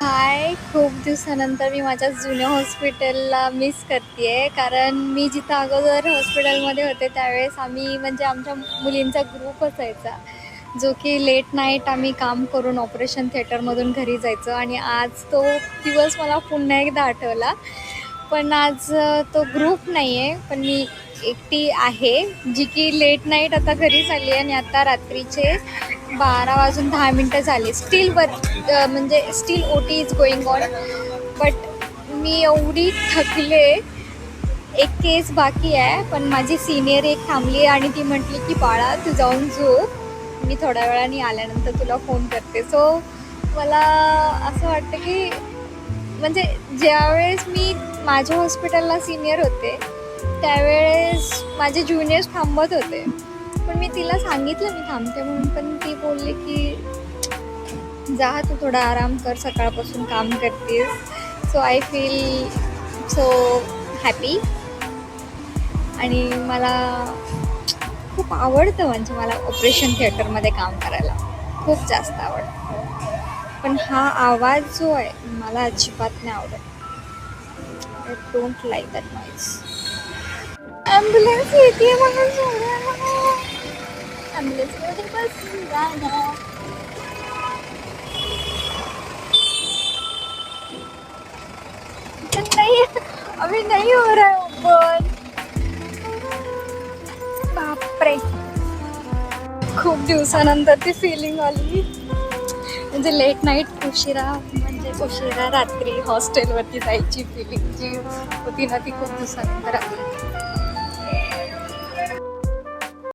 हाय, खूप दिवसानंतर मी माझ्या जुन्या हॉस्पिटलला मिस करते कारण मी जिथं अगोदर हॉस्पिटलमध्ये होते त्यावेळेस आम्ही म्हणजे आमच्या मुलींचा ग्रुप असायचा, जो की लेट नाईट आम्ही काम करून ऑपरेशन थिएटरमधून घरी जायचो. आणि आज तो दिवस मला पुन्हा एकदा आठवला. पण आज तो ग्रुप नाही आहे, पण मी एकटी आहे, जी की लेट नाईट आता घरी चालली आहे. आणि आता रात्रीचे 12 वाजून 10 मिनटं झाली. म्हणजे still OT is going on. But मी एवढी थकले. एक केस बाकी आहे, पण माझी सिनियर एक थांबली आहे आणि ती म्हटली की बाळा तू जाऊन झोप, मी थोड्या वेळाने आल्यानंतर तुला फोन करते. सो मला असं वाटतं की म्हणजे ज्यावेळेस मी माझ्या हॉस्पिटलला सिनियर होते त्यावेळेस माझे ज्युनियर्स थांबत होते, पण मी तिला सांगितलं मी थांबते म्हणून, पण ती बोलली की जा तू थोडा आराम कर, सकाळपासून काम करतेस. So I feel so happy. आणि मला खूप आवडतं, म्हणजे मला ऑपरेशन थिएटरमध्ये काम करायला खूप जास्त आवडतं. पण हा आवाज जो आहे मला अजिबात नाही आवडत. I don't like that noise. Ambulance येते म्हणून सोडायला, ॲम्ब्युलन्समध्ये बसून जाणार. नाही, अभी नहीं हो रहा है ओपन. बापरे, खूप दिवसानंतर ती फिलिंग आली. म्हणजे लेट नाईट उशिरा रात्री हॉस्टेलवरती जायची फिलिंग जी होती ना ती खूप दिवसानंतर आली.